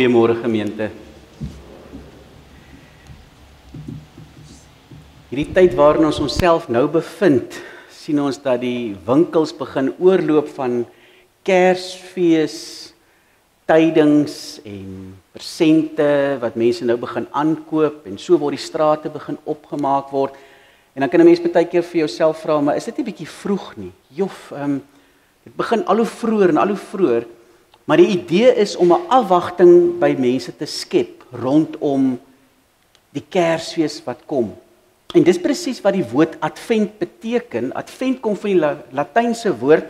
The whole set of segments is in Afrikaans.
Goeiemôre gemeente. Hierdie tyd waarin ons onsself nou bevind, sien ons dat die winkels begin oorloop van Kersfees tydings en persente wat mense nou begin aankoop en so word die strate begin opgemaak word. En dan kan 'n mens baie keer vir jouself vra, maar is dit nie bietjie vroeg nie? Jof, dit begin al hoe vroeër en al hoe vroeër. Maar die idee is om 'n afwagting by mense te skep rondom die Kersfees wat kom. En dis presies wat die woord advent beteken. Advent kom van die Latynse woord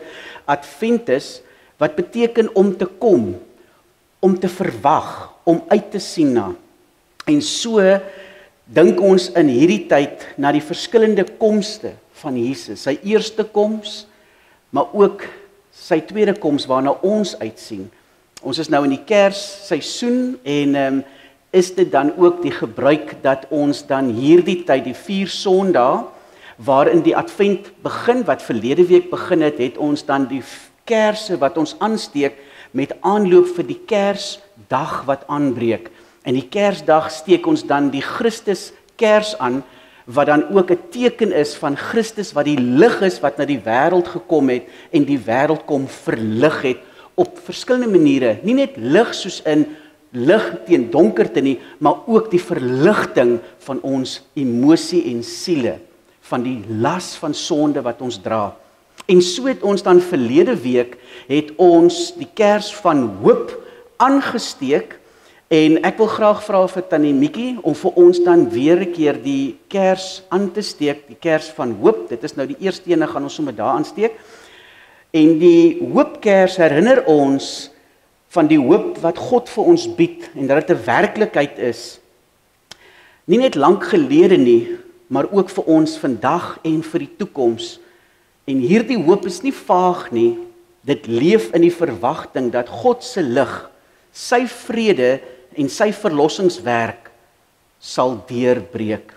adventus, wat beteken om te kom, om te verwag, om uit te sien na. En so dink ons in hierdie tyd na die verskillende komste van Jesus. Sy eerste koms, maar ook sy tweede koms waarna ons uitsien. Ons is nou in die Kersseisoen en is dit dan ook die gebruik dat ons dan hierdie tyd, die 4 Sondae, waarin die Advent begin, wat verlede week begin het ons dan die kersse wat ons aansteek met aanloop vir die Kersdag wat aanbreek. En die Kersdag steek ons dan die Christus Kers aan, wat dan ook 'n teken is van Christus wat die lig is wat na die wêreld gekom het en die wêreld kom verlig het op verskillende maniere. Nie net lig soos in lig teen donkerte nie, maar ook die verligting van ons emosie en siele, van die las van sonde wat ons dra. En so het ons dan verlede week het ons die Kers van hoop aangesteek. En ek wil graag vra vir Tannie Mikkie om vir ons dan weer 'n keer die Kers aan te steek, die Kers van hoop. Dit is nou die eerste ene, gaan ons sommer daar aansteek. En die hoopkers herinner ons van die hoop wat God vir ons bied en dat dit 'n werklikheid is. Nie net lank gelede nie, maar ook vir ons vandag en vir die toekoms. En hierdie hoop is nie vaag nie. Dit leef in die verwagting dat God se lig, sy vrede en sy verlossingswerk sal deurbreek.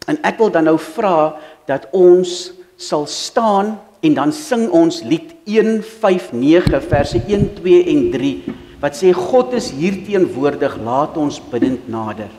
En ek wil dan nou vra dat ons sal staan en dan sing ons lied 159 verse 1, 2 en 3 wat sê God is hier teenwoordig, laat ons bidend nader.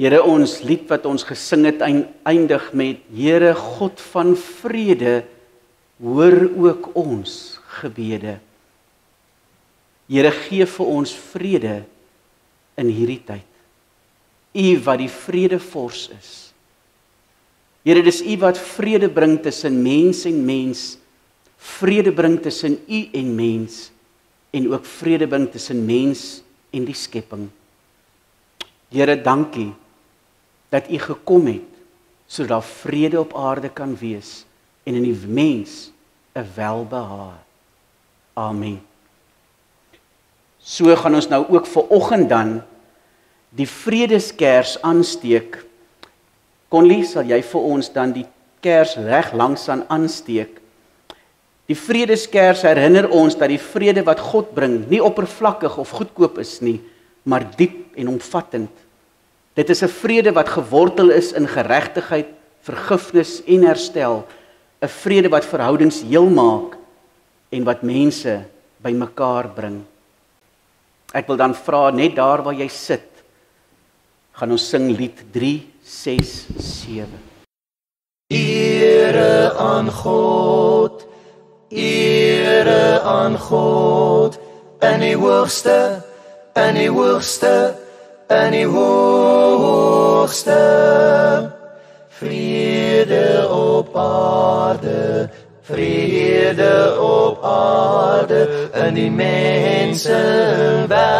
Here, ons lied wat ons gesing het eindig met Here God van vrede, hoor ook ons gebede. Here, gee vir ons vrede in hierdie tyd. U wat die vredevors is. Here, dis U wat vrede bring tussen mens en mens, vrede bring tussen U en mens, en ook vrede bring tussen mens en die skepping. Here, dankie dat U gekom het, sodat daar vrede op aarde kan wees, en in die mens 'n welbehae. Amen. So gaan ons nou ook vir oggend dan die vredeskers aansteek. Connie, sal jy vir ons dan die kers reg langs aan aansteek? Die vredeskers herinner ons dat die vrede wat God bring, nie oppervlakkig of goedkoop is nie, maar diep en omvattend. Dit is 'n vrede wat gewortel is in geregtigheid, vergifnis en herstel, 'n vrede wat verhoudings heel maak en wat mense bymekaar bring. Ek wil dan vra, net daar waar jy sit, gaan ons sing lied 3, 6, 7. Ere aan God, ere aan God, in die hoogste, in die hoogste, in die hoogste. Vrede op aarde, vrede op aarde, in die mense welbehae.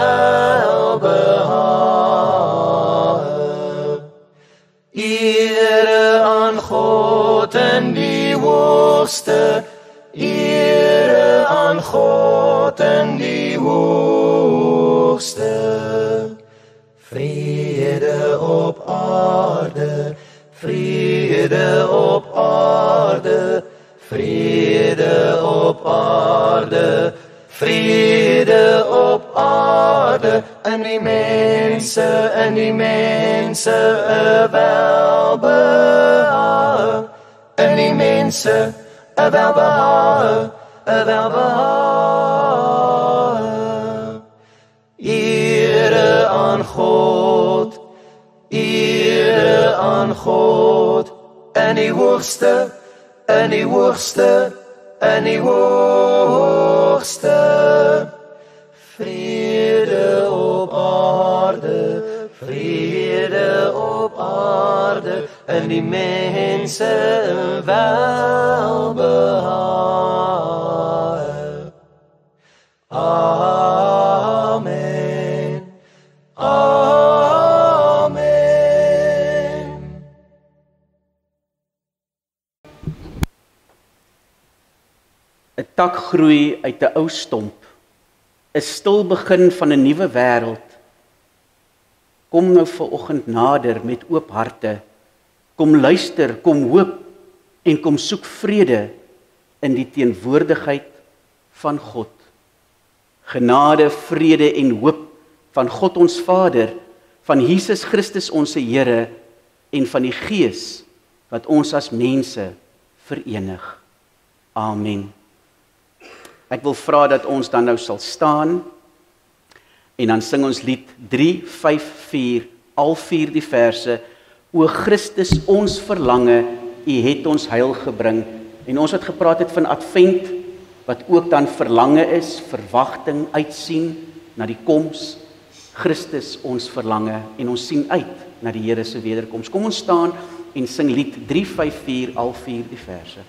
Ere aan God in die hoogste, ere aan God in die hoogste. Vrede op aarde, vrede op aarde, vrede op aarde, vrede op aarde, in die mense 'n welbehae, in die mense 'n welbehae, 'n welbehae. Ere aan God, ere aan God, in die hoogste, in die hoogste, in die hoogste. Vrede op aarde, vrede op aarde, in die mense welbehae. Amen. Amen. 'n tak groei uit 'n ou stomp, 'n stil begin van 'n nuwe wêreld. Kom nou vanoggend nader met oop harte, kom luister, kom hoop en kom soek vrede in die teenwoordigheid van God. Genade, vrede en hoop van God ons Vader, van Jesus Christus ons Here en van die Gees wat ons as mense verenig. Amen. Ek wil vra dat ons dan nou sal staan en dan sing ons lied 3, 5, 4, al 4 die verse. O Christus, ons verlange, U het ons heil gebring. En ons het gepraat het van Advent, wat ook dan verlange is, verwagting, uitsien na die koms. Christus, ons verlange, en ons sien uit na die Here se wederkoms. Kom ons staan en sing lied 3, 5, 4, al 4 die verse.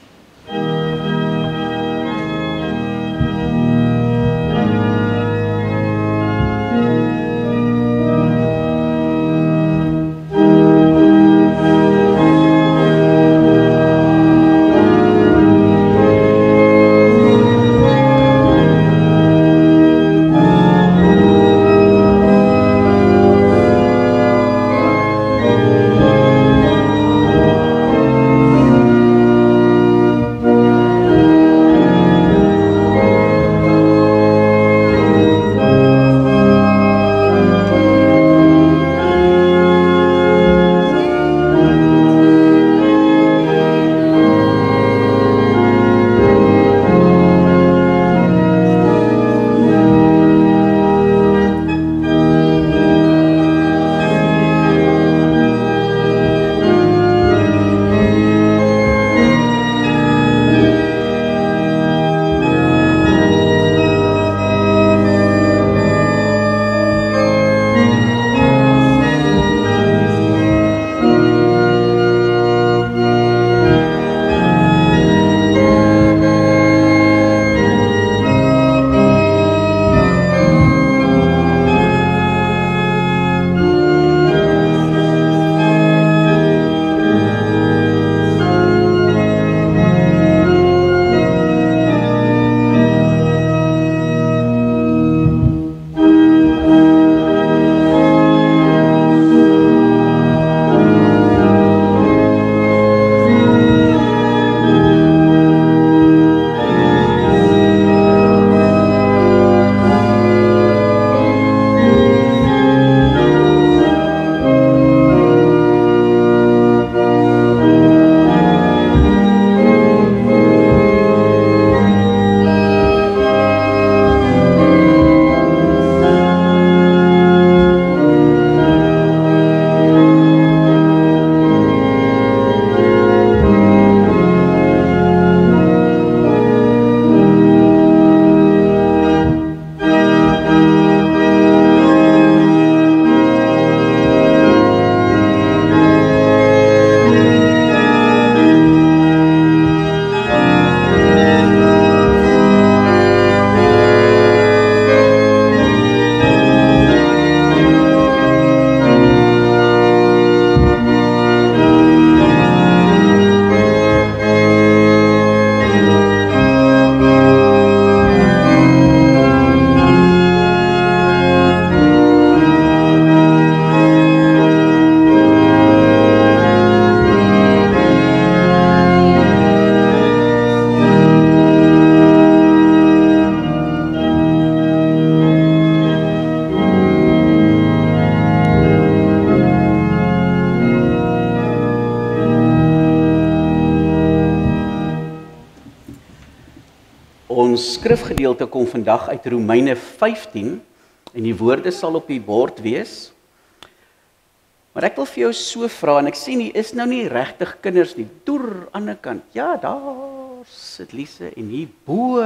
Ons skrifgedeelte kom vandag uit Romeine 15 en die woorde sal op die bord wees. Maar ek wil vir jou so vra, en ek sien hier is nou nie regtig kinders nie, deur aan die kant. Ja, daar sit Lise en hier bo.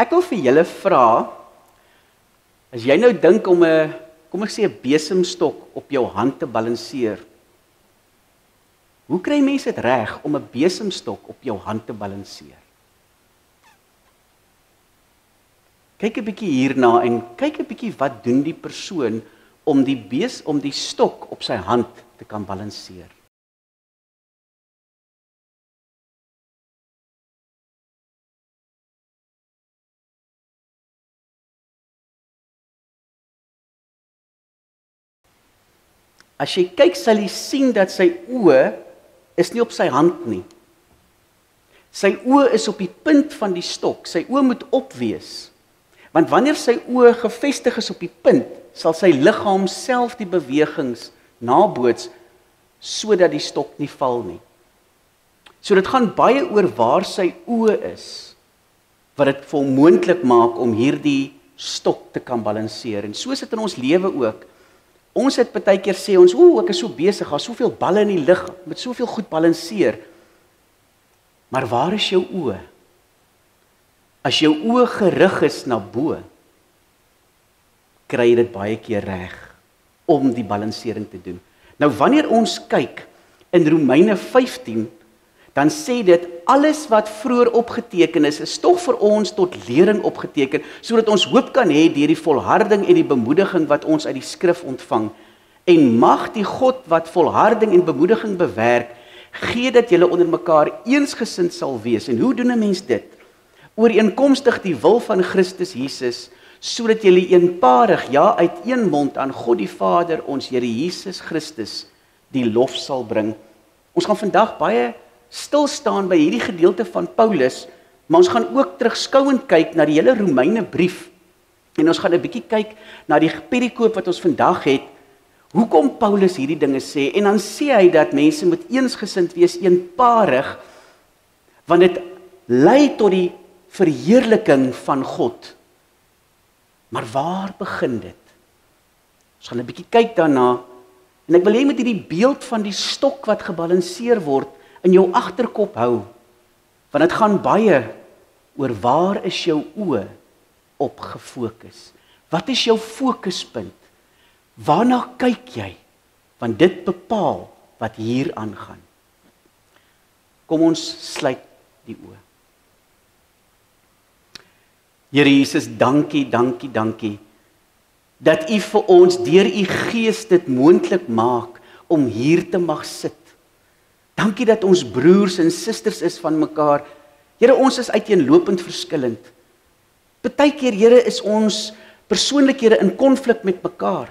Ek wil vir julle vra, as jy nou dink om 'n, kom ek sê 'n besemstok op jou hand te balanseer, hoe kry mense dit reg om 'n besemstok op jou hand te balanseer? Kyk 'n bietjie hierna en kyk 'n bietjie wat doen die persoon om die stok op sy hand te kan balanseer. As jy kyk, sal jy sien dat sy oë is nie op sy hand nie. Sy oë is op die punt van die stok. Sy oë moet op wees. Want wanneer sy oë gefestig is op die punt, sal sy liggaam self die bewegings naboots sodat die stok nie val nie. So dit gaan baie oor waar sy oë is wat dit vir hom moontlik maak om hierdie stok te kan balanseer. En so is dit in ons lewe ook. Ons het baie keer sê ons, ek is so besig, daar's soveel balle in die lug, met soveel goed balanseer. Maar waar is jou oë? As jou oë gerig is na bo, kry jy dit baie keer reg om die balansering te doen. Nou wanneer ons kyk in Romeine 15, dan sê dit alles wat vroeër opgeteken is tog vir ons tot lering opgeteken, sodat ons hoop kan hê deur die volharding en die bemoediging wat ons uit die skrif ontvang. En mag die God wat volharding en bemoediging bewerk, gee dat julle onder mekaar eensgesind sal wees. En hoe doen 'n mens dit? Ooreenkomstig die wil van Christus Jesus, sodat julle eenparig, ja uit een mond aan God die Vader, ons Here Jesus Christus, die lof sal bring. Ons gaan vandag baie stil staan by hierdie gedeelte van Paulus, maar ons gaan ook terugskouend kyk na die hele Romeine brief. En ons gaan 'n bietjie kyk na die perikoop wat ons vandag het. Hoekom Paulus hierdie dinge sê? En dan sê hy dat mense moet eensgesind wees, eenparig, want dit lei tot die verheerliking van God. Maar waar begin dit? Ons gaan 'n bietjie kyk daarna, en ek wil hê met hierdie beeld van die stok wat gebalanseer word in jou agterkop hou, want dit gaan baie oor waar is jou oë op gefokus. Wat is jou fokuspunt? Waarna kyk jy? Want dit bepaal wat hier aangaan. Kom ons sluit die oë. Here Jesus, dankie, dat U vir ons deur U Gees dit moontlik maak om hier te mag sit. Dankie dat ons broers en susters is van mekaar. Here, ons is uiteenlopend verskillend. Partykeer, Here, is ons persoonlikhede in konflik met mekaar.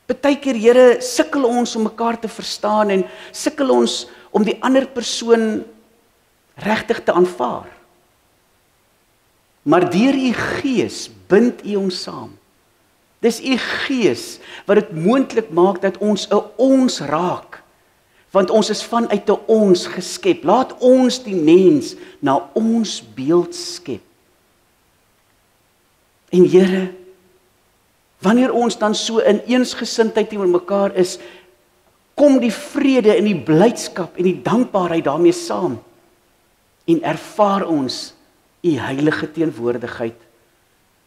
Partykeer, Here, sukkel ons om mekaar te verstaan en sukkel ons om die ander persoon regtig te aanvaar. Maar deur U Gees bind U ons saam. Dis U Gees wat dit moontlik maak dat ons 'n ons raak. Want ons is vanuit 'n ons geskep. Laat ons die mens na ons beeld skep. En Here, wanneer ons dan so in eensgesindheid teenoor mekaar is, kom die vrede en die blydskap en die dankbaarheid daarmee saam. En ervaar ons U heilige teenwoordigheid.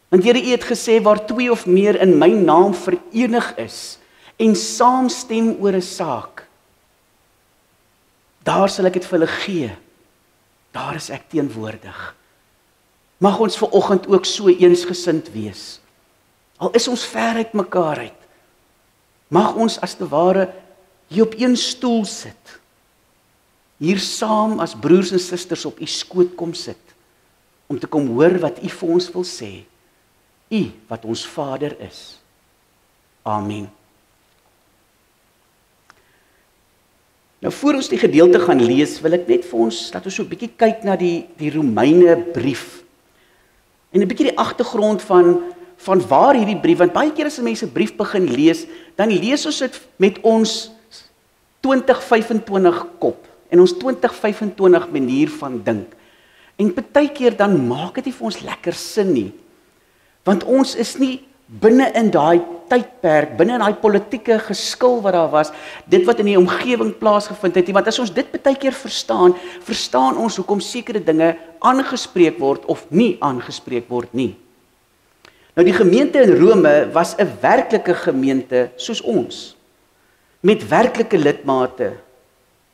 Want Here, U het gesê waar 2 of meer in my naam verenig is en saamstem oor 'n saak, daar sal ek dit vir hulle gee. Daar is ek teenwoordig. Mag ons vanoggend ook so eensgesind wees. Al is ons ver uit mekaar uit. Mag ons as te ware hier op een stoel sit. Hier saam as broers en susters op U skoot kom sit. Om te kom hoor wat U vir ons wil sê. U wat ons Vader is. Amen. Nou voor ons die gedeelte gaan lees, wil ek net vir ons, laat ons so 'n bietjie kyk na die Romeine brief. En 'n bietjie die agtergrond van waar hierdie brief, want baie keer as mense 'n brief begin lees, dan lees ons dit met ons 2025 kop en ons 2025 manier van dink. En partykeer dan maak dit nie vir ons lekker sin nie. Want ons is nie binne in daai tydperk, binne in daai politieke geskil wat daar was, dit wat in die omgewing plaasgevind het nie. Want as ons dit partykeer verstaan ons hoekom sekere dinge aangespreek word of nie aangespreek word nie. Nou die gemeente in Rome was 'n werklike gemeente soos ons, met werklike lidmate,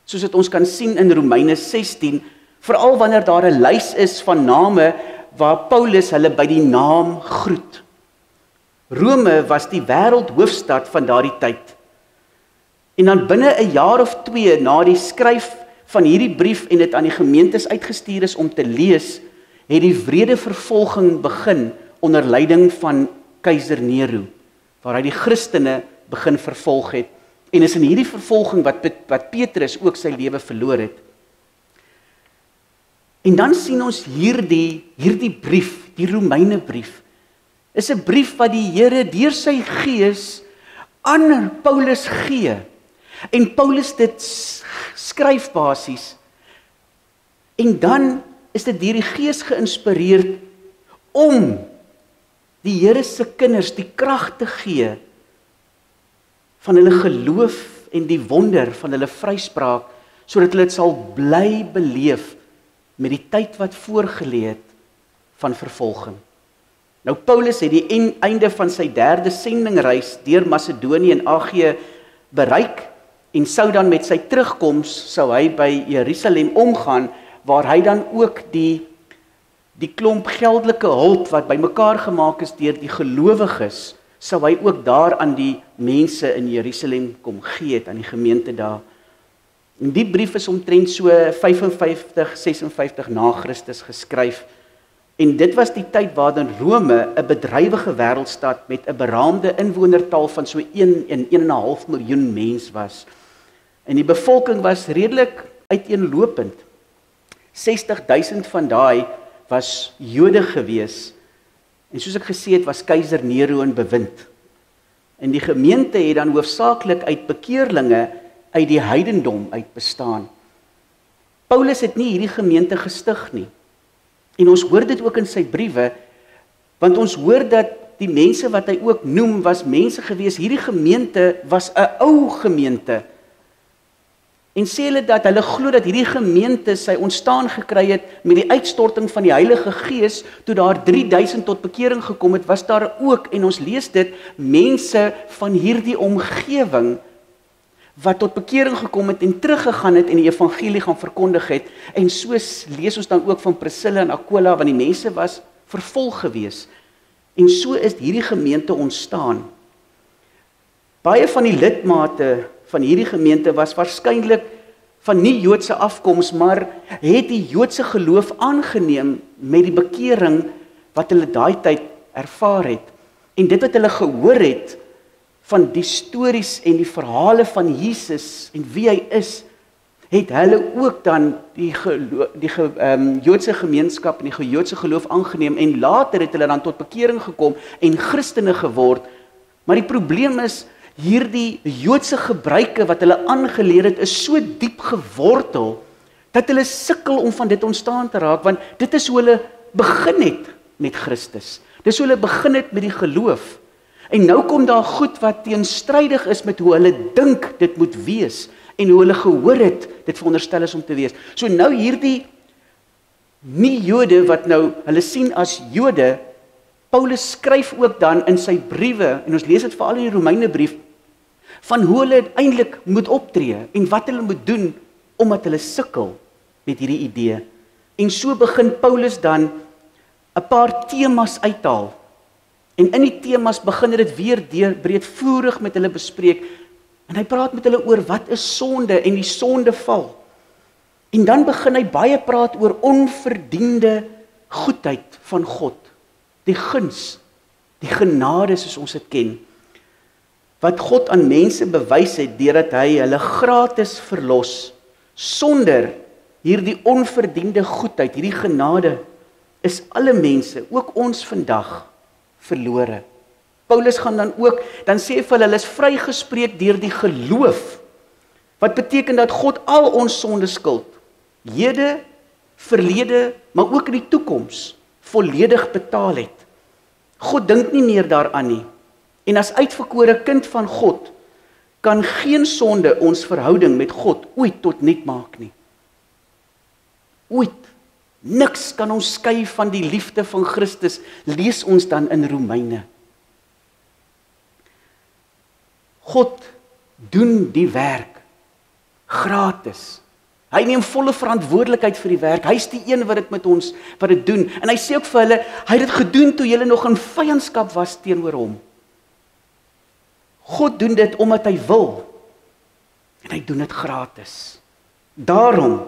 soos dit ons kan sien in Romeine 16, veral wanneer daar 'n lys is van name waar Paulus hulle by die naam groet. Rome was die wêreldhoofstad van daardie tyd. En dan binne 'n jaar of 2 na die skryf van hierdie brief en dit aan die gemeentes uitgestuur is om te lees, het die wrede vervolging begin onder leiding van keiser Nero, waar hy die Christene begin vervolg het. En is in hierdie vervolging wat Petrus ook sy lewe verloor het. En dan sien ons hierdie brief, die Romeine brief, is 'n brief wat die Here deur sy gees aan Paulus gee. En Paulus dit skryf basies. En dan is dit deur die gees geïnspireerd om die Here se kinders die krag te gee van hulle geloof en die wonder van hulle vryspraak, sodat hulle dit sal bly beleef met die tyd wat voorgelê het van vervolging. Nou Paulus het die einde van sy 3de sendingreis deur Macedonië en Agië bereik en sou dan met sy terugkoms sou hy by Jerusalem omgaan, waar hy dan ook die klomp geldelike hulp wat bymekaar gemaak is deur die gelowiges, sou hy ook daar aan die mense in Jerusalem kom gee het, aan die gemeente daar. En die brief is omtrent so 55-56 na Christus geskryf. En dit was die tyd waarin Rome 'n bedrywige wêreldstad met 'n beraamde inwonertal van so 1,5 miljoen mens was. En die bevolking was redelik uiteenlopend. 60,000 van daai was Jode gewees. En soos ek gesê het, was keiser Nero in bewind. En die gemeente het dan hoofsaaklik uit bekeerlinge uit die heidendom uit bestaan. Paulus het nie hierdie gemeente gestig nie. En ons hoor dit ook in sy briewe, want ons hoor dat die mense wat hy ook noem, was mense gewees. Hierdie gemeente was 'n ou gemeente. En sê hulle dat hulle glo dat hierdie gemeente sy ontstaan gekry het met die uitstorting van die Heilige Gees, toe daar 3000 tot bekering gekom het, was daar ook, en ons lees dit, mense van hierdie omgewing wat tot bekering gekom het en teruggegaan het en die evangelie gaan verkondig het. En soos lees ons dan ook van Priscilla en Aquila, want die mense was vervolg gewees. En so is hierdie gemeente ontstaan. Baie van die lidmate van hierdie gemeente was waarskynlik van nie Joodse afkoms, maar het die Joodse geloof aangeneem met die bekering wat hulle daai tyd ervaar het. En dit wat hulle gehoor het van die stories en die verhale van Jesus en wie hy is, het hulle ook dan die Joodse gemeenskap en die Joodse geloof aangeneem, en later het hulle dan tot bekering gekom en Christene geword. Maar die probleem is, hierdie Joodse gebruike wat hulle aangeleer het, is so diep gewortel, dat hulle sukkel om van dit ontstaan te raak, want dit is hoe hulle begin het met Christus. Dis hoe hulle begin het met die geloof. En nou kom daar goed wat teenstrydig is met hoe hulle dink dit moet wees, en hoe hulle gehoor het, dit veronderstel is om te wees. So nou hierdie nie Jode wat nou hulle sien as Jode, Paulus skryf ook dan in sy briewe, en ons lees dit veral in die Romeine brief, van hoe hulle eintlik moet optree, en wat hulle moet doen, omdat hulle sukkel met hierdie idee. En so begin Paulus dan 'n paar temas uithaal, en in die temas begin dit weer breedvoerig met hulle bespreek, en hy praat met hulle oor wat is sonde en die sondeval. En dan begin hy baie praat oor onverdiende goedheid van God, die guns, die genade soos ons dit ken, wat God aan mense bewys het, deurdat hy hulle gratis verlos, sonder hierdie onverdiende goedheid, hierdie genade, is alle mense, ook ons vandag, verlore. Paulus gaan dan sê vir hulle is vrygespreek deur die geloof, wat beteken dat God al ons sonde skuld, hede verlede, maar ook in die toekoms volledig betaal het. God dink nie meer daaraan nie. En as uitverkore kind van God, kan geen sonde ons verhouding met God ooit tot nik maak nie. Ooit. Niks kan ons skei van die liefde van Christus, lees ons dan in Romeine. God doen die werk gratis. Hy neem volle verantwoordelikheid vir die werk. Hy's die een wat dit met ons wat dit doen. En hy sê ook vir hulle, hy het dit gedoen toe julle nog in vyandskap was teenoor hom. God doen dit omdat hy wil. En hy doen dit gratis. Daarom,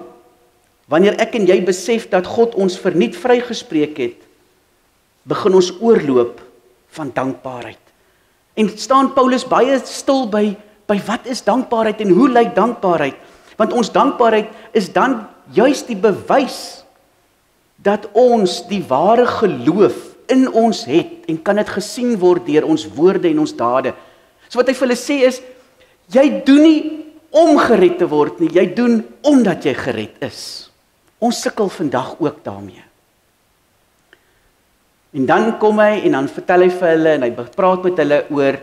wanneer ek en jy besef dat God ons verniet vrygespreek het, begin ons oorloop van dankbaarheid. En staan Paulus baie stil by wat is dankbaarheid en hoe lyk dankbaarheid? Want ons dankbaarheid is dan juist die bewys dat ons die ware geloof in ons het en kan dit gesien word deur ons woorde en ons dade. So wat hy vir hulle sê is, jy doen nie om gered te word nie, jy doen omdat jy gered is. Ons sukkel vandag ook daarmee. En dan kom hy en dan vertel hy vir hulle en hy praat met hulle oor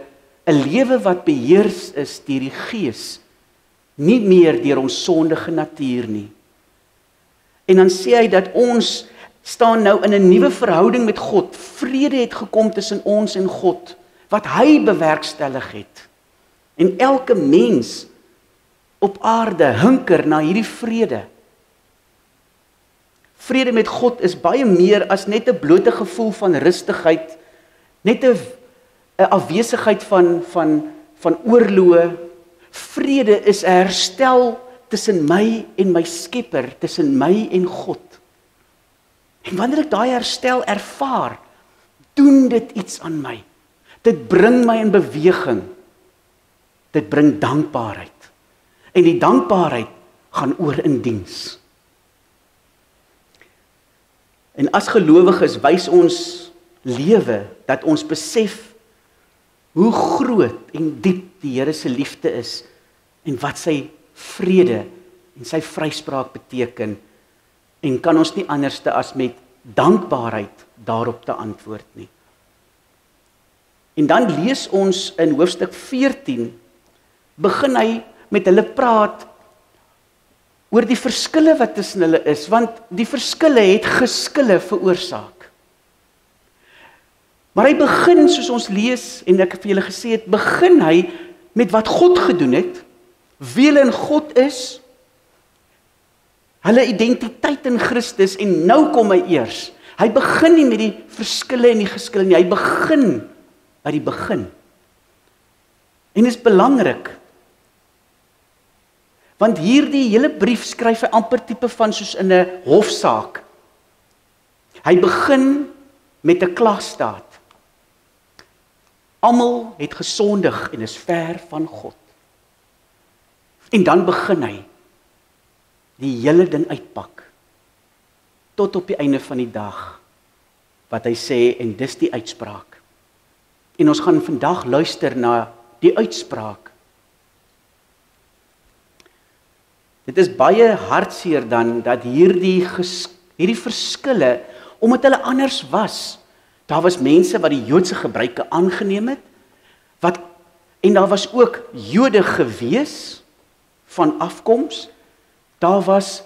'n lewe wat beheers is deur die Gees, nie meer deur ons sondige natuur nie. En dan sê hy dat ons staan nou in 'n nuwe verhouding met God. Vrede het gekom tussen ons en God, wat hy bewerkstellig het. En elke mens op aarde hunker na hierdie vrede. Vrede met God is baie meer as net 'n blote gevoel van rustigheid, net 'n afwesigheid van oorloë. Vrede is 'n herstel tussen my en my Skepper, tussen my en God. En wanneer ek daai herstel ervaar, doen dit iets aan my. Dit bring my in beweging. Dit bring dankbaarheid. En die dankbaarheid gaan oor in diens. En as gelowiges wys ons lewe dat ons besef hoe groot en diep die Here se liefde is en wat sy vrede en sy vryspraak beteken, en kan ons nie anderste as met dankbaarheid daarop te antwoord nie. En dan lees ons in hoofstuk 14, begin hy met hulle praat oor die verskille wat tussen hulle is, want die verskille het geskille veroorsaak. Maar hy begin, soos ons lees, en ek het vir julle gesê het, begin hy met wat God gedoen het, wie hulle in God is, hulle identiteit in Christus, en nou kom hy eers. Hy begin nie met die verskille en die geskille nie, hy begin by die begin. En dit is belangrik, want hierdie hele brief skryf hy amper tipe van soos in 'n hofsaak. Hy begin met 'n klaagstaat. Almal het gesondig en is ver van God. En dan begin hy die hele ding uitpak, tot op die einde van die dag, wat hy sê, en dis die uitspraak. En ons gaan vandag luister na die uitspraak. Dit is baie hartseer dan, dat hierdie verskille, omdat hulle anders was. Daar was mense wat die Joodse gebruike aangeneem het, en daar was ook Jode gewees, van afkoms. Daar was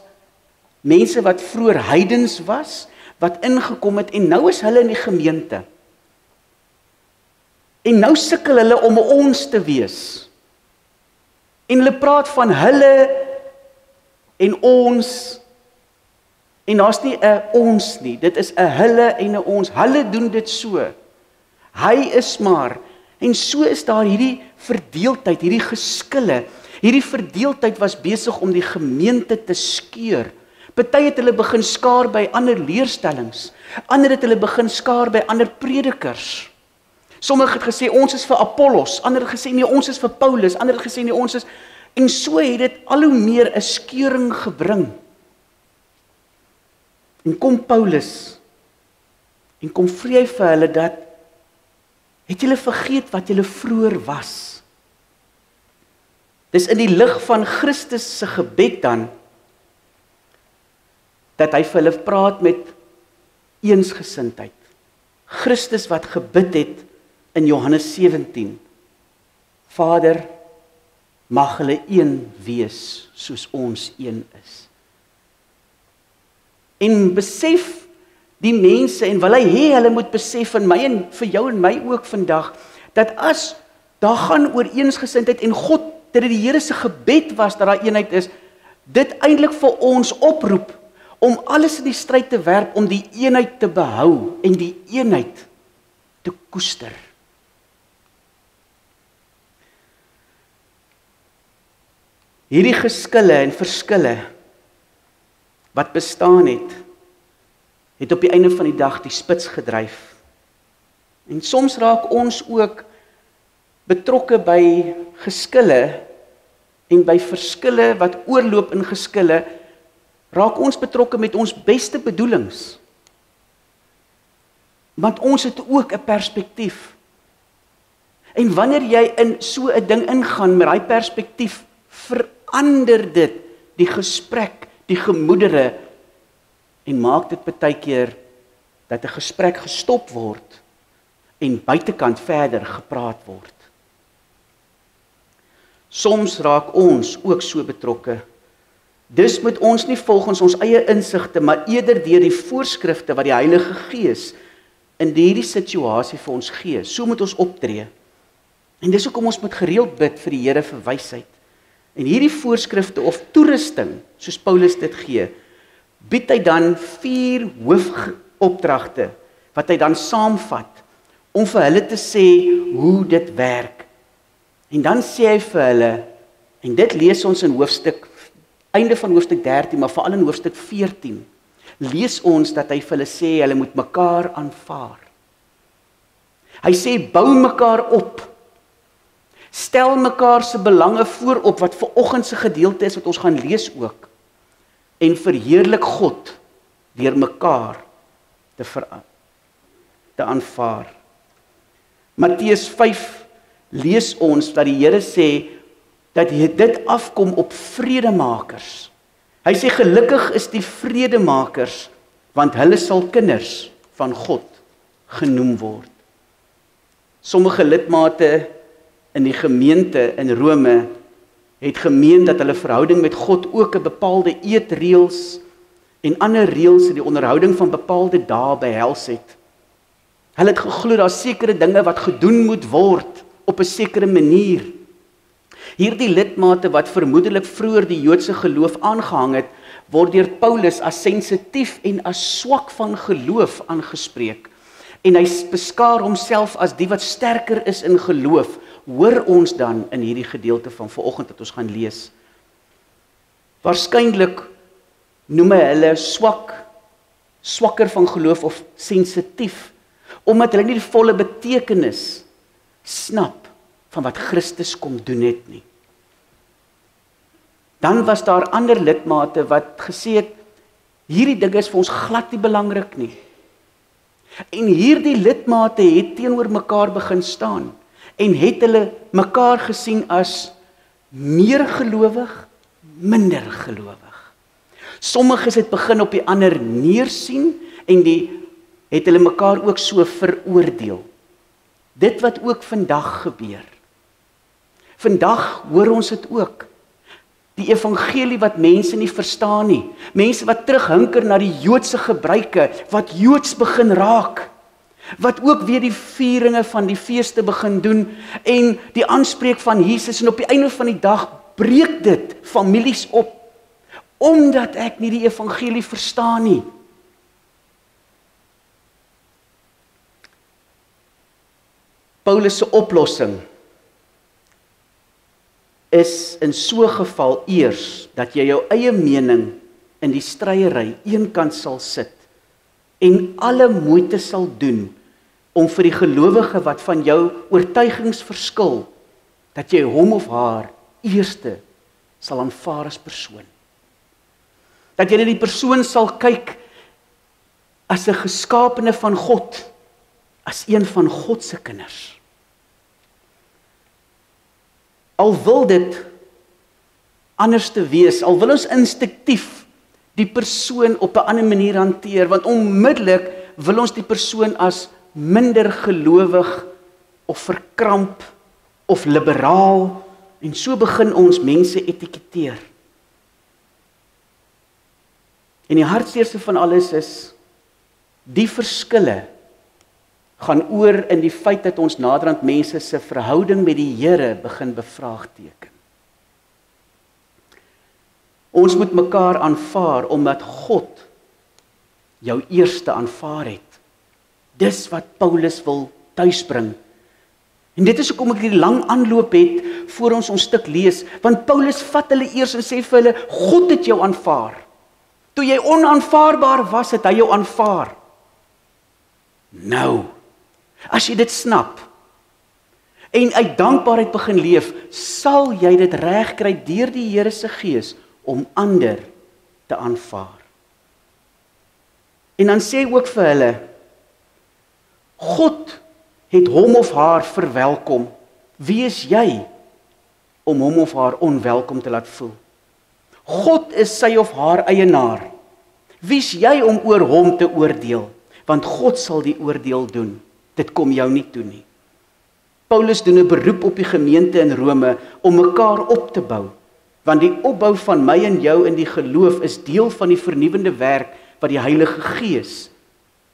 mense wat vroeër heidens was, wat ingekom het, en nou is hulle in die gemeente. En nou sukkel hulle om ons te wees. En hulle praat van hulle en ons, en daar's nie 'n ons nie, dit is 'n hulle en 'n ons. Hulle doen dit so. Hy is maar, en so is daar hierdie verdeeldheid, hierdie geskille. Hierdie verdeeldheid was besig om die gemeente te skeur. Party het hulle begin skaar by ander leerstellings. Ander het hulle begin skaar by ander predikers. Sommige het gesê ons is vir Apollos, ander het gesê nee, ons is vir Paulus, ander het gesê nee, ons is, en so het dit al hoe meer 'n skeuring gebring. En kom Paulus en kom vrei vir hulle dat, het julle vergeet wat julle vroeër was? Dis in die lig van Christus se gebed dan, dat hy vir hulle praat met eensgesindheid. Christus wat gebid het in Johannes 17. Vader, mag hulle een wees soos ons een is. En besef die mense, en wil hy hê hulle moet besef, in my en vir jou en my ook vandag, dat as daar gaan oor eensgesindheid en God, dat dit die Here se gebed was, dat daar eenheid is, dit eintlik vir ons oproep, om alles in die stryd te werp, om die eenheid te behou, en die eenheid te koester. Hierdie geskille en verskille, wat bestaan het op die einde van die dag die spits gedryf. En soms raak ons ook betrokke by geskille en by verskille wat oorloop in geskille, raak ons betrokke met ons beste bedoelings. Want ons het ook 'n perspektief. En wanneer jy in so 'n ding ingaan met daai perspektief, verander dit die gesprek, die gemoedere, en maak dit baie keer dat 'n gesprek gestop word en buitekant verder gepraat word. Soms raak ons ook so betrokke. Dus moet ons nie volgens ons eie insigte, maar eerder deur die voorskrifte wat die Heilige Gees in hierdie situasie vir ons gee. So moet ons optree. En dis hoekom ons moet gereeld bid vir die Here vir wysheid. En hierdie voorskrifte of toerusting, soos Paulus dit gee, bied hy dan 4 hoofopdragte wat hy dan saamvat om vir hulle te sê hoe dit werk. En dan sê hy vir hulle, en dit lees ons in einde van hoofstuk 13, maar veral in hoofstuk 14, lees ons dat hy vir hulle sê, hulle moet mekaar aanvaar. Hy sê, bou mekaar op. Stel mekaar se belange voorop, wat vanoggend se gedeelte is, wat ons gaan lees ook. En verheerlik God, deur mekaar te aanvaar. Matteus 5 lees ons, dat die Here sê, dat dit afkom op vredemakers. Hy sê, gelukkig is die vredemakers, want hulle sal kinders van God genoem word. Sommige lidmate in die gemeente in Rome het gemeen dat hulle verhouding met God ook 'n bepaalde eetreëls en ander reëls in die onderhouding van bepaalde dae behels het. Hulle het geglo daar sekere dinge wat gedoen moet word op 'n sekere manier. Hierdie lidmate wat vermoedelik vroeër die Joodse geloof aangehang het, word deur Paulus as sensitief en as swak van geloof aangespreek. En hy beskaar homself as die wat sterker is in geloof, hoor ons dan in hierdie gedeelte van vanoggend wat ons gaan lees. Waarskynlik noem hy hulle swakker van geloof of sensitief, omdat hulle nie die volle betekenis snap van wat Christus kom doen het nie. Dan was daar ander lidmate wat gesê het, hierdie ding is vir ons glad nie belangrik nie. En hierdie lidmate het teenoor mekaar begin staan, en het hulle mekaar gesien as meer gelowig, minder gelowig. Sommiges het begin op die ander neersien, en het hulle mekaar ook so veroordeel. Dit wat ook vandag gebeur. Vandag hoor ons dit ook. Die evangelie wat mense nie verstaan nie. Mense wat terughinker na die Joodse gebruike, wat Joods begin raak. Wat ook weer die vieringe van die feeste begin doen, en die aanspreek van Jesus, en op die einde van die dag breek dit families op, omdat ek nie die evangelie verstaan nie. Paulus se oplossing is in so 'n geval eers dat jy jou eie mening in die stryery eenkant sal sit en alle moeite sal doen om vir die gelowige wat van jou oortuigings verskil, dat jy hom of haar eerste sal aanvaar as persoon. Dat jy na die persoon sal kyk as 'n geskapene van God, as een van God se kinders. Al wil dit anders te wees, al wil ons instinktief die persoon op 'n ander manier hanteer, want onmiddellik wil ons die persoon as minder gelowig of verkramp of liberaal, en so begin ons mense etiketeer. En die hartseerste van alles is, die verskille gaan oor in die feit dat ons naderhand mense se verhouding met die Here begin bevraagteken. Ons moet mekaar aanvaar omdat God jou eerste aanvaar het. Dis wat Paulus wil tuisbring. En dit is hoekom ek hierdie lang aanloop het voor ons stuk lees, want Paulus vat hulle eers en sê vir hulle, God het jou aanvaar. Toe jy onaanvaarbaar was, het hy jou aanvaar. Nou, as jy dit snap, en uit dankbaarheid begin leef, sal jy dit regkry deur die Here se Gees, om ander te aanvaar. En dan sê ook vir hulle, God het hom of haar verwelkom. Wie is jy om hom of haar onwelkom te laat voel? God is sy of haar eienaar. Wie is jy om oor hom te oordeel? Want God sal die oordeel doen. Dit kom jou nie toe nie. Paulus doen 'n beroep op die gemeente in Rome om mekaar op te bou. Want die opbou van my en jou in die geloof is deel van die vernuwende werk wat die Heilige Gees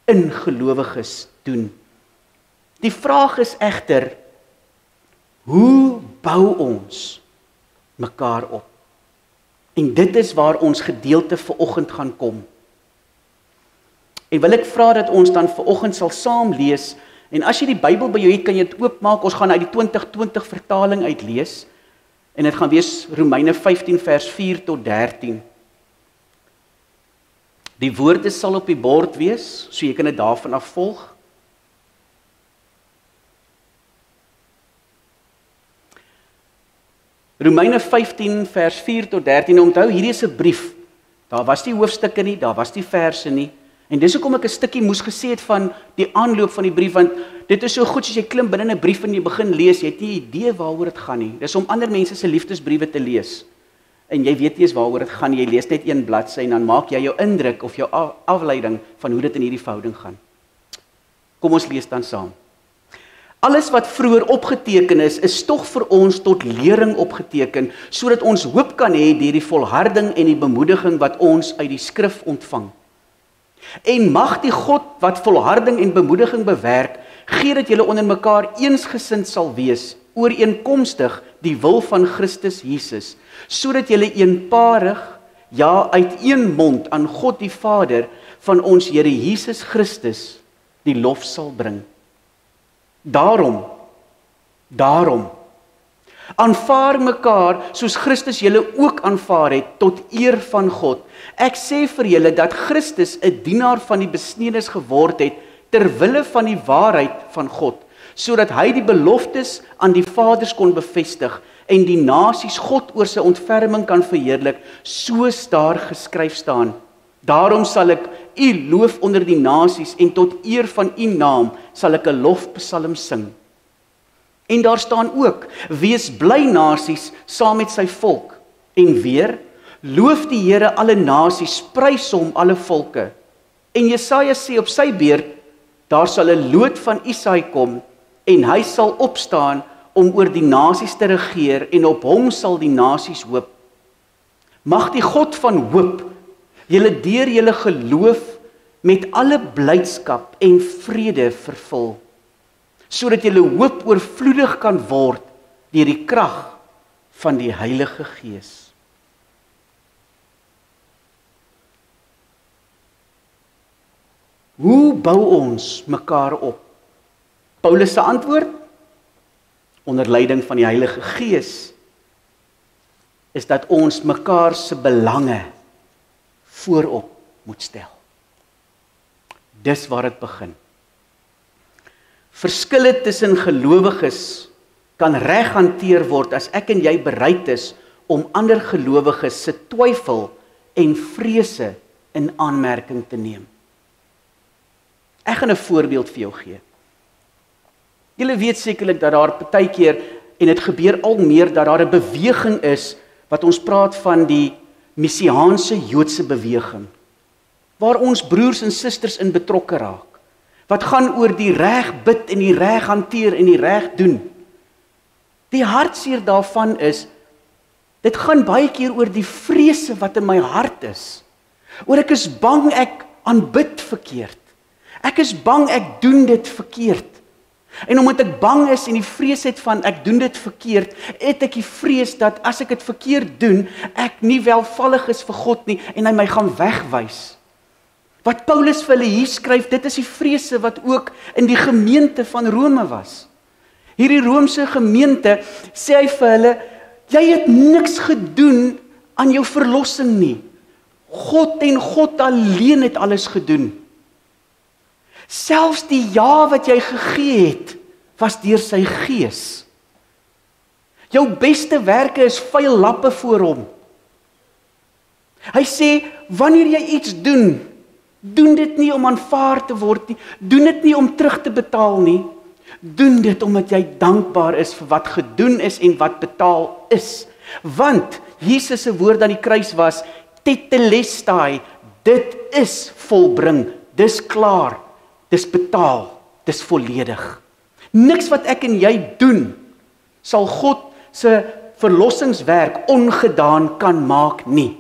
in gelowiges doen. Die vraag is egter, hoe bou ons mekaar op? En dit is waar ons gedeelte vanoggend gaan kom. En wil ek vra dat ons dan vanoggend sal saam lees, en as jy die Bybel by jou het, kan jy dit oopmaak. Ons gaan uit die 2020 vertaling uitlees. En dit gaan wees Romeine 15 vers 4 tot 13. Die woorde sal op die bord wees, so jy kan dit daarvan af volg. Romeine 15 vers 4 tot 13. Onthou, hierdie is 'n brief. Daar was nie hoofstukke nie, daar was nie verse nie. En dis hoekom ek 'n stukkie moes gesê het van die aanloop van die brief, want dit is so goed as jy klim binne 'n brief en jy begin lees, jy het nie idee waaroor dit gaan nie. Dis om ander mense se liefdesbriewe te lees. En jy weet nie eens waaroor dit gaan nie, jy lees net een bladsy en dan maak jy jou indruk of jou afleiding van hoe dit in hierdie verhouding gaan. Kom ons lees dan saam. Alles wat vroeër opgeteken is tog vir ons tot lering opgeteken, sodat ons hoop kan hê deur die volharding en die bemoediging wat ons uit die skrif ontvang. En mag die God wat volharding en bemoediging bewerk, gee dat julle onder mekaar eensgesind sal wees, ooreenkomstig die wil van Christus Jesus, sodat julle eenparig, ja uit een mond aan God die Vader van ons Here Jesus Christus die lof sal bring. Daarom, aanvaar mekaar soos Christus julle ook aanvaar het tot eer van God. Ek sê vir julle dat Christus 'n dienaar van die besnedenis geword het ter wille van die waarheid van God, sodat hy die beloftes aan die vaders kon bevestig en die nasies God oor sy ontferming kan verheerlik, soos daar geskryf staan. Daarom sal ek u loof onder die nasies en tot eer van u naam sal ek 'n lofpsalm sing. En daar staan ook, wees bly nasies saam met sy volk. En weer, loof die Here alle nasies, prys hom alle volke. En Jesaja sê op sy beurt, daar sal 'n loot van Isaai kom, en hy sal opstaan om oor die nasies te regeer, en op hom sal die nasies hoop. Mag die God van hoop julle deur julle geloof met alle blydskap en vrede vervul, sodat julle hoop oorvloedig kan word deur die krag van die Heilige Gees. Hoe bou ons mekaar op? Paulus se antwoord, onder leiding van die Heilige Gees, is dat ons mekaar se belange voorop moet stel. Dis waar dit begin. Verskille tussen gelowiges kan reg hanteer word as ek en jy bereid is om ander gelowiges se twyfel en vrese in aanmerking te neem. Ek gaan 'n voorbeeld vir jou gee. Julle weet sekerlik dat daar partykeer, en dit gebeur al meer, dat daar 'n beweging is wat ons praat van die messiaanse Joodse beweging, waar ons broers en susters in betrokke raak, wat gaan oor die reg bid en die reg hanteer en die reg doen. Die hartseer daarvan is, dit gaan baie keer oor die vrese wat in my hart is, oor ek is bang ek aanbid verkeerd, ek is bang ek doen dit verkeerd, en omdat ek bang is en die vrees het van ek doen dit verkeerd, het ek die vrees dat as ek dit verkeerd doen, ek nie welvallig is vir God nie, en hy my gaan wegwys. Wat Paulus vir hulle hier skryf, dit is die vrese wat ook in die gemeente van Rome was. Hierdie Romeinse gemeente, sê hy vir hulle, jy het niks gedoen aan jou verlossing nie. God en God alleen het alles gedoen. Selfs die ja wat jy gegee het, was deur sy gees. Jou beste werke is vuil lappe voor hom. Hy sê, wanneer jy iets doen, doen dit nie om aanvaar te word nie, doen dit nie om terug te betaal nie, doen dit omdat jy dankbaar is vir wat gedoen is en wat betaal is. Want Jesus se woord aan die kruis was, tetelestai, dit is volbring, dis klaar, dis betaal, dis volledig. Niks wat ek en jy doen, sal God se verlossingswerk ongedaan kan maak nie.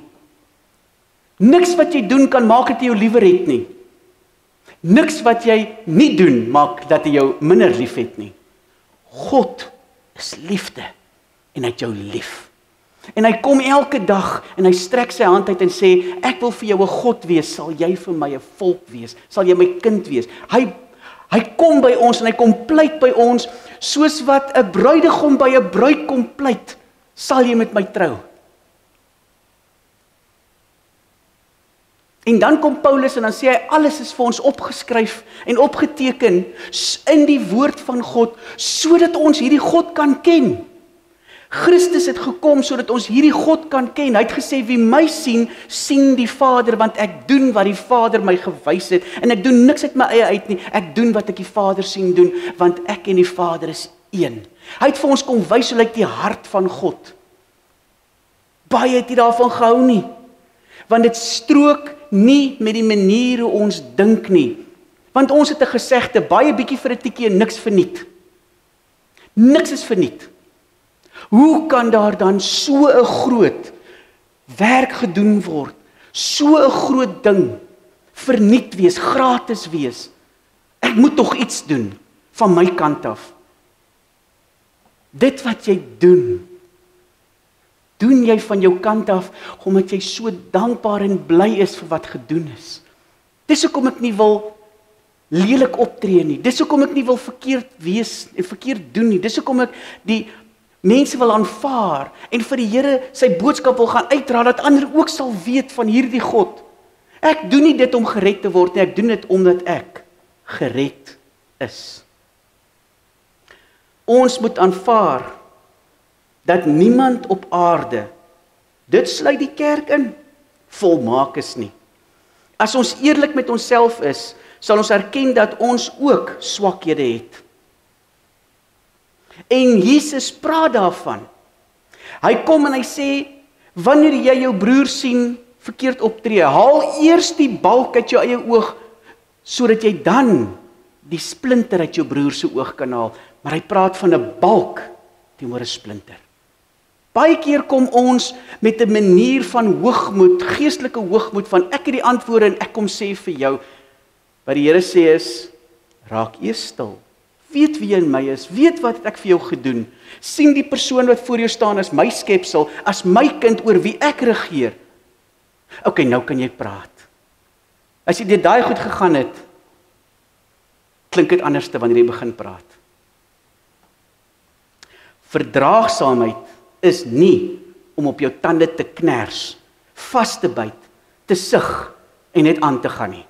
Niks wat jy doen kan maak dat jy jou liewer het nie. Niks wat jy nie doen maak dat hy jou minder lief het nie. God is liefde en hy het jou lief. En hy kom elke dag en hy strek sy hand uit en sê, ek wil vir jou 'n God wees, sal jy vir my 'n volk wees, sal jy my kind wees. Hy kom by ons en hy kom pleit by ons, soos wat 'n bruidegom by 'n bruid kom pleit, sal jy met my trou. En dan kom Paulus en dan sê hy, alles is vir ons opgeskryf en opgeteken in die woord van God, sodat ons hierdie God kan ken. Christus het gekom sodat ons hierdie God kan ken. Hy het gesê, wie my sien, sien die Vader, want ek doen wat die Vader my gewys het, en ek doen niks uit my eie uit nie, ek doen wat ek die Vader sien doen, want ek en die Vader is een. Hy het vir ons kom wys hoe lyk die hart van God. Baie het nie daarvan gehou nie, want dit strook nie met die manier hoe ons dink nie. Want ons het 'n gesegde, baie bietjie vir 'n tikkie en niks verniet. Niks is verniet. Hoe kan daar dan so 'n groot werk gedoen word, so 'n groot ding verniet wees, gratis wees? Ek moet tog iets doen van my kant af. Dit wat jy doen jy van jou kant af, omdat jy so dankbaar en bly is vir wat gedoen is. Dis hoekom ek nie wil lelik optree nie, dis hoekom ek nie wil verkeerd wees en verkeerd doen nie, dis hoekom ek die mense wil aanvaar en vir die Here sy boodskap wil gaan uitdra, dat ander ook sal weet van hierdie God. Ek doen nie dit om gered te word nie, ek doen dit omdat ek gered is. Ons moet aanvaar dat niemand op aarde, dit sluit die kerk in, volmaak is nie. As ons eerlik met onsself is, sal ons erken dat ons ook swakhede het. En Jesus praat daarvan. Hy kom en hy sê, wanneer jy jou broer sien verkeerd optree, haal eers die balk uit jou eie oog, sodat jy dan die splinter uit jou broer se oog kan haal. Maar hy praat van 'n balk teenoor 'n splinter. Baie keer kom ons met 'n manier van hoogmoed, geestelike hoogmoed, van ek het die antwoorde en ek kom sê vir jou. Wat die Here sê is, raak eers stil. Weet wie jy in my is, weet wat ek vir jou gedoen. Sien die persoon wat voor jou staan as my skepsel, as my kind oor wie ek regeer. OK, nou kan jy praat. As jy dit daai goed gegaan het, klink dit anders te wanneer jy begin praat. Verdraagsaamheid is nie om op jou tande te kners, vas te byt, te sug en net aan te gaan nie.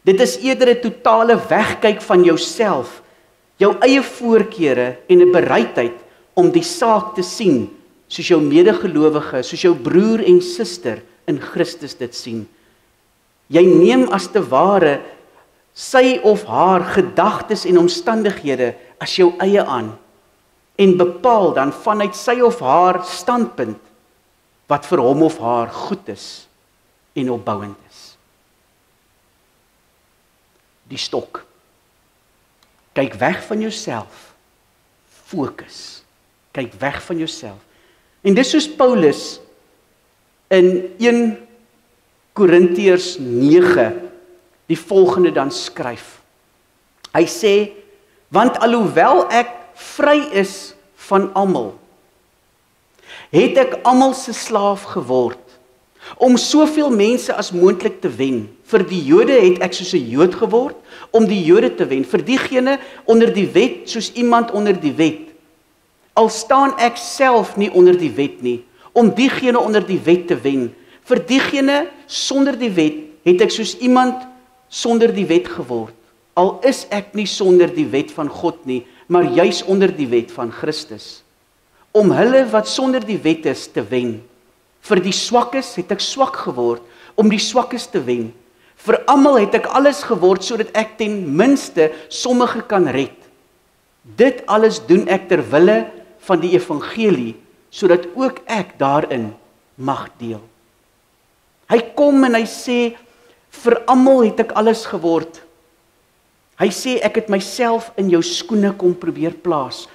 Dit is eerder 'n totale wegkyk van jouself, jou eie voorkeure en 'n bereidheid om die saak te sien, soos jou medegelowige, soos jou broer en suster in Christus dit sien. Jy neem as te ware sy of haar gedagtes en omstandighede as jou eie aan, en bepaal dan vanuit sy of haar standpunt wat vir hom of haar goed is en opbouend is. Die stok. Kyk weg van jouself. Fokus. Kyk weg van jouself. En dis soos Paulus in 1 Korintiërs 9 die volgende dan skryf. Hy sê, want alhoewel ek vry is van almal, het ek almal se slaaf geword, om soveel mense as moontlik te wen. Vir die Jode het ek soos 'n Jood geword, om die Jode te wen. Vir diegene onder die wet, soos iemand onder die wet. Al staan ek self nie onder die wet nie, om diegene onder die wet te wen. Vir diegene sonder die wet, het ek soos iemand sonder die wet geword. Al is ek nie sonder die wet van God nie, maar juis onder die wet van Christus. Om hulle wat sonder die wet is te wen. Vir die swakkes het ek swak geword, om die swakkes te wen. Vir almal het ek alles geword, sodat ek ten minste sommige kan red. Dit alles doen ek ter wille van die evangelie, sodat ook ek daarin mag deel. Hy kom en hy sê, vir almal het ek alles geword. Hy sê, ek het myself in jou skoene kom probeer plaas.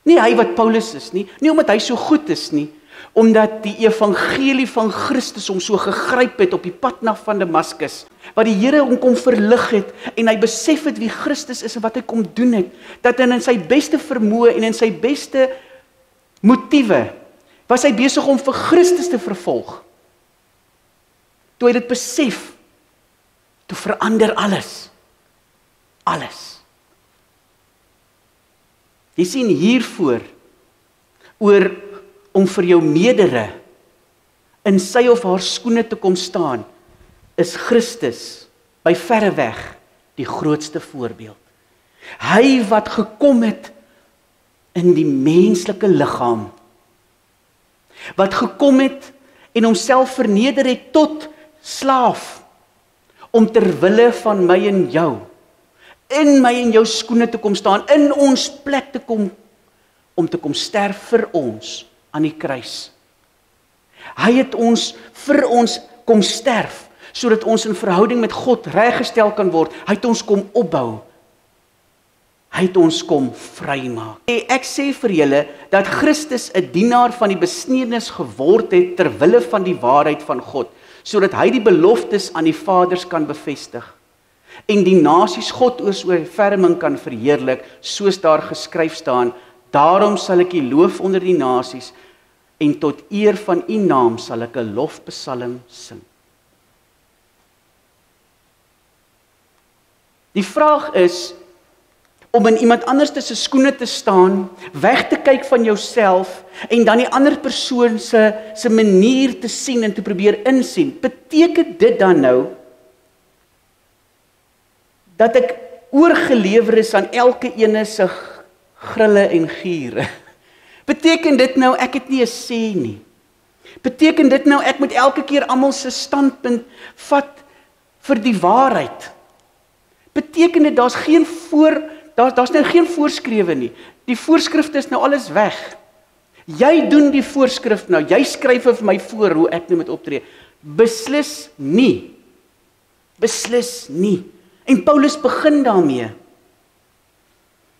Nie hy wat Paulus is nie, nie omdat hy so goed is nie, omdat die evangelie van Christus hom so gegryp het op die pad na van Damaskus, wat die Here hom kom verlig het, en hy besef het wie Christus is en wat hy kom doen het, dat hy in sy beste vermoë en in sy beste motiewe, was hy besig om vir Christus te vervolg. Toe hy dit besef, toe verander alles. Alles. Jy sien hiervoor, oor om vir jou meerdere in sy of haar skoene te kom staan, is Christus by verre weg die grootste voorbeeld. Hy wat gekom het in die menslike liggaam, wat gekom het en homself verneder het tot slaaf, om ter wille van my en jou, in my en jou skoene te kom staan, in ons plek te kom, om te kom sterf vir ons aan die kruis. Hy het ons vir ons kom sterf, sodat ons in verhouding met God reggestel kan word. Hy het ons kom opbou. Hy het ons kom vrymaak. Ek sê vir julle, dat Christus 'n dienaar van die besnedenis geword het, ter wille van die waarheid van God, sodat hy die beloftes aan die vaders kan bevestig, en die nasies God oor sy erbarming kan verheerlik, soos daar geskryf staan, daarom sal ek u loof onder die nasies, en tot eer van u naam sal ek 'n lofpsalm sing. Die vraag is, om in iemand anders se skoene te staan, weg te kyk van jouself, en dan die ander persoon se manier te sien en te probeer insien. Beteken dit dan nou, dat ek oorgelewer is aan elke ene se grille en giere? Beteken dit nou, ek het nie 'n sê nie? Beteken dit nou, ek moet elke keer almal se standpunt vat vir die waarheid? Beteken dit, daar's nou geen voorskrewe nie. Die voorskrifte is nou alles weg. Jy doen die voorskrif nou, jy skryf vir my voor hoe ek nou moet optree. Beslis nie. Beslis nie. En Paulus begin daarmee.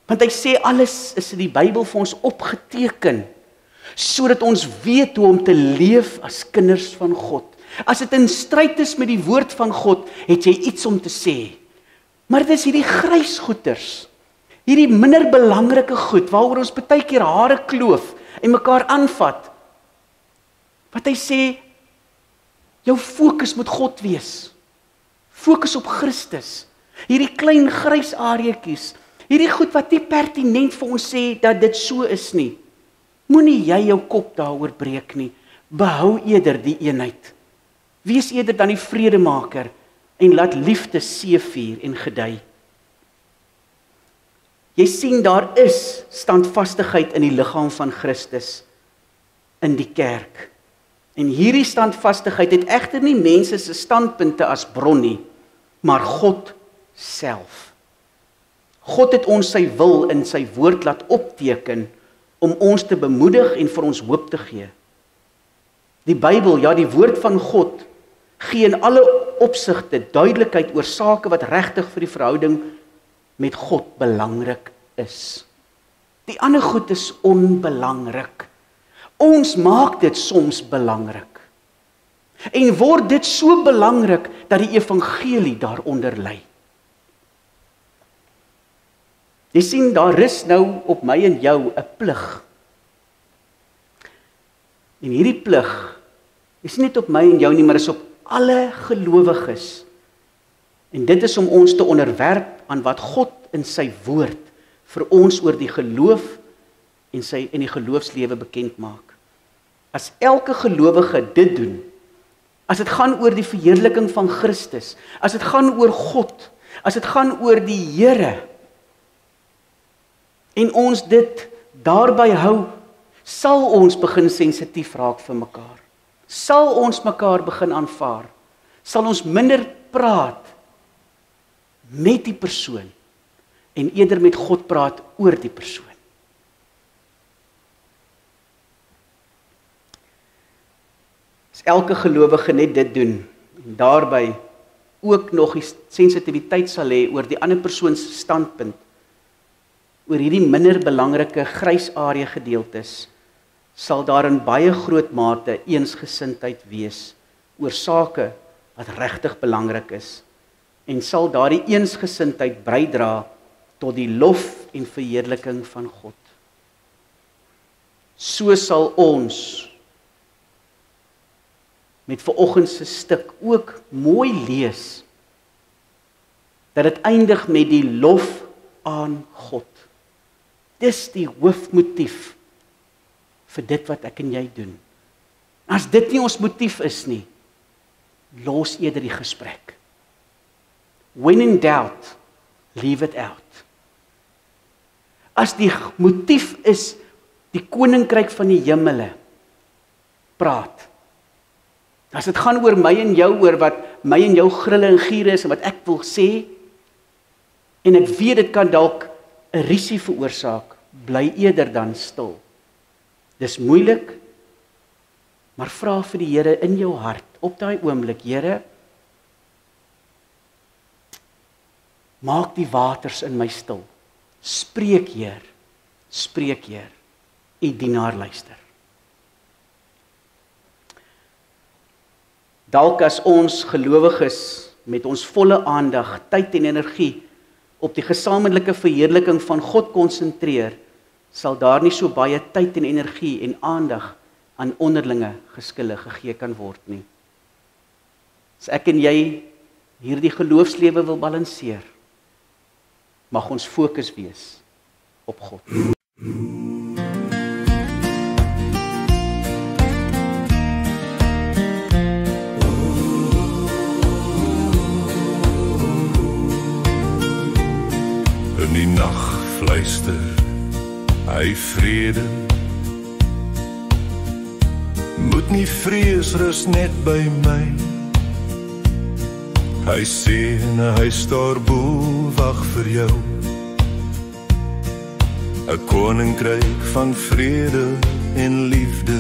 Want hy sê alles is in die Bybel vir ons opgeteken, sodat ons weet hoe om te leef as kinders van God. As dit in stryd is met die woord van God, het jy iets om te sê. Maar dit is hierdie grys goeters, hierdie minder belangrike goed, waaroor ons baie keer hare kloof en mekaar aanvat. Wat hy sê, jou fokus moet God wees. Fokus op Christus. Hierdie klein grys areetjies, hierdie goed wat nie pertinent vir ons sê dat dit so is nie. Moenie jy jou kop daaroor breek nie. Behou eerder die eenheid. Wees eerder dan die vredemaker en laat liefde seëvier en gedei. Jy sien, daar is standvastigheid in die liggaam van Christus, in die kerk. En hierdie standvastigheid het egter nie mense se standpunte as bron nie, maar God self. God het ons sy wil in sy woord laat opteken, om ons te bemoedig en vir ons hoop te gee. Die Bybel, ja, die woord van God, gee in alle opsigte duidelikheid oor sake wat regtig vir die verhouding met God belangrik is. Die ander goed is onbelangrik. Ons maak dit soms belangrik. En word dit so belangrik dat die evangelie daaronder lê. Jy sien, daar is nou op my en jou 'n plig. En hierdie plig is nie net op my en jou nie, maar is op alle gelowiges. En dit is om ons te onderwerp aan wat God in sy woord vir ons oor die geloof en die geloofslewe bekend maak. As elke gelowige dit doen, as dit gaan oor die verheerliking van Christus, as dit gaan oor God, as dit gaan oor die Here, en ons dit daarby hou, sal ons begin sensitief raak vir mekaar. Sal ons mekaar begin aanvaar. Sal ons minder praat met die persoon en eerder met God praat oor die persoon. As elke gelowige net dit doen en daarby ook nog die sensitiwiteit sal hê oor die ander persoon se standpunt, oor hierdie minder belangrike grysarea gedeeltes, sal daar in baie groot mate eensgesindheid wees oor sake wat regtig belangrik is, en sal daardie eensgesindheid bydra tot die lof en verheerliking van God. So sal ons met vanoggend se stuk ook mooi lees, dat dit eindig met die lof aan God. Dis die hoofmotief vir dit wat ek en jy doen. As dit nie ons motief is nie, los eerder die gesprek. When in doubt, leave it out. As die motief is die koninkryk van die hemele, praat. As dit gaan oor my en jou, oor wat my en jou grille en giere is en wat ek wil sê, en ek weet dit kan dalk 'n risie veroorsaak, bly eerder dan stil. Dis moeilik, maar vra vir die Here in jou hart, op daai oomblik, Here, maak die waters in my stil. Spreek, Heer, u dienaar luister. Dalk as ons gelowiges met ons volle aandag, tyd en energie op die gesamentlike verheerliking van God konsentreer, sal daar nie so baie tyd en energie en aandag aan onderlinge geskille gegee kan word nie. As ek en jy hierdie geloofslewe wil balanseer, mag ons fokus wees op God. In die nag fluister hy vrede, moet nie vrees, rus net by my. Hy sê en hy staar bo, wag vir jou, 'n koninkryk van vrede en liefde.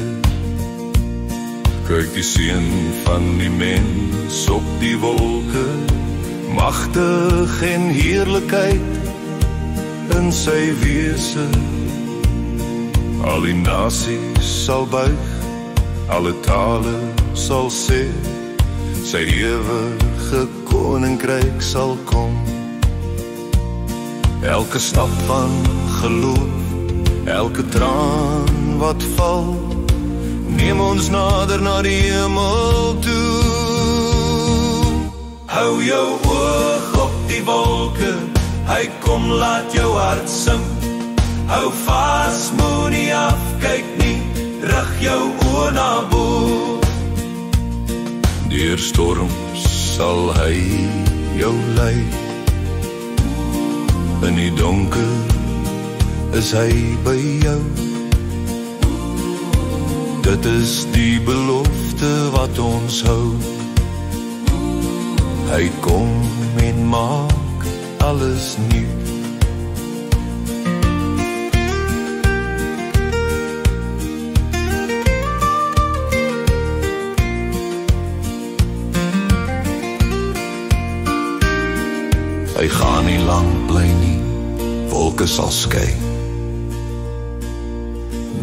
Kyk die seun van die mens op die wolke, magtig en heerlikheid in sy wese. Al die nasies sal buig, alle tale sal sê, sy ewige koninkryk sal kom. Elke stap van geloof, elke traan wat val, neem ons nader na die hemel toe. Hou jou oog op die wolke, hy kom, laat jou hart sing. Hou vas, moenie afkyk nie, rig jou oë na bo. Deur storms sal hy jou lei, in die donker is hy by jou. Dit is die belofte wat ons hou. Hy kom en maak alles nuut. lang bly nie, wolke sal skei.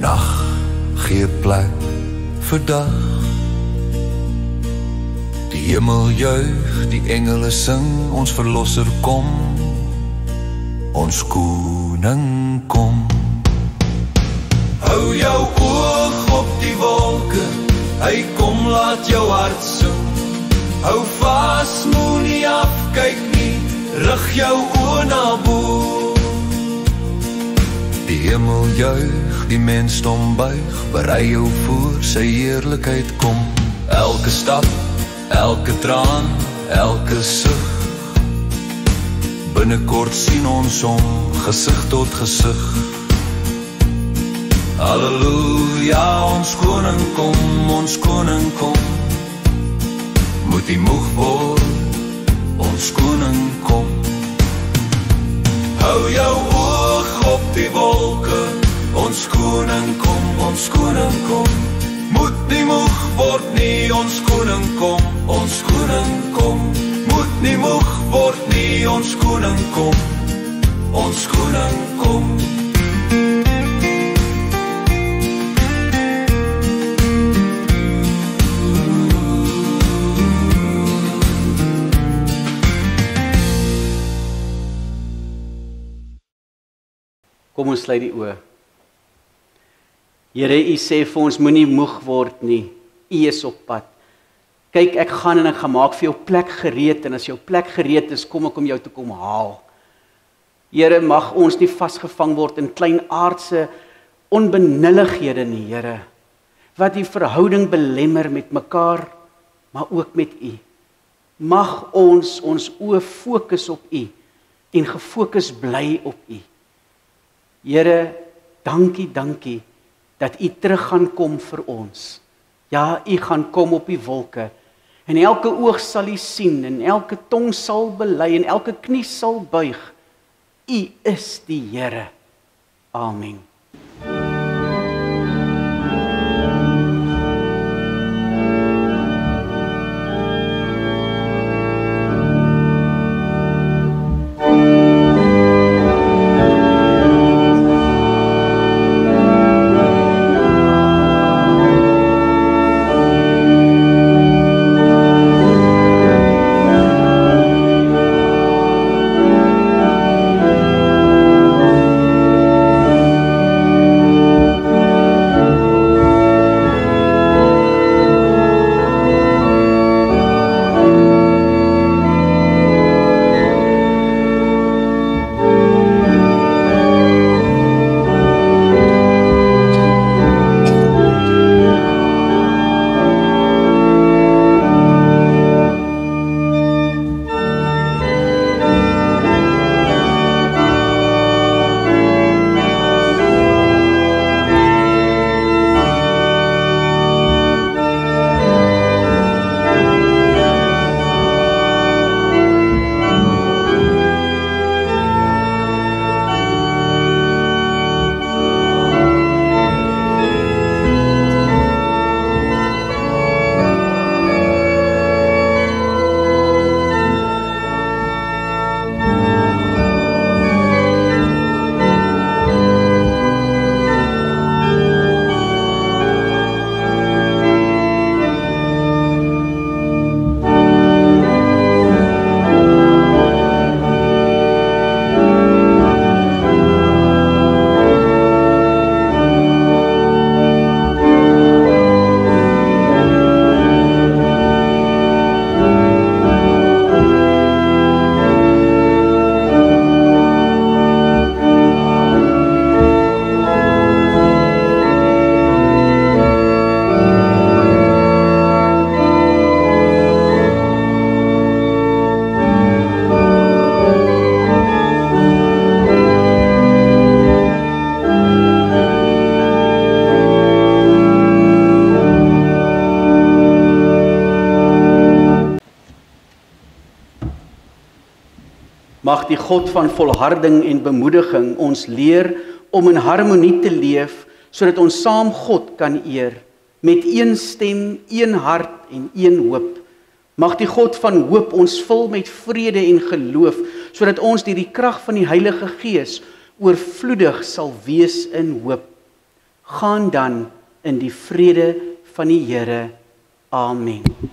Nag gee plek vir dag. Die hemel juig, die engele sing, ons verlosser kom, ons koning kom. Hou jou oog op die wolke, hy kom laat jou hart sing. Hou vas, moenie afkyk nie, rig jou oë na bo. Die hemel juig, die mensdom buig, berei jou voor sy heerlikheid kom. Elke stap, elke traan, elke sug, binnekort sien ons hom, gesig tot gesig. Halleluja, ons koning kom, ons koning kom. Moet nie moeg word, ons koning kom. Hou jou oog op die wolke, ons koning kom, ons koning kom. Moet nie moeg word nie, ons koning kom, ons koning kom. Moet nie moeg word nie, ons koning kom, ons koning kom. Kom ons sluit die oë. Here, U sê vir ons, moenie moeg word nie. U is op pad. Kyk, ek gaan en ek gaan maak vir jou plek gereed, en as jou plek gereed is, kom ek om jou te kom haal. Here, mag ons nie vasgevang word in klein aardse onbenullighede nie, Here, wat die verhouding belemmer met mekaar, maar ook met U. Mag ons oë fokus op U, en gefokus bly op U. Here, dankie, dat U terug gaan kom vir ons. Ja, U gaan kom op die wolke, en elke oog sal U sien, en elke tong sal bely, en elke knie sal buig. U is die Here. Amen. Mag die God van volharding en bemoediging ons leer om in harmonie te leef, sodat ons saam God kan eer, met een stem, een hart en een hoop. Mag die God van hoop ons vul met vrede en geloof, sodat ons deur die krag van die Heilige Gees oorvloedig sal wees in hoop. Gaan dan in die vrede van die Here. Amen.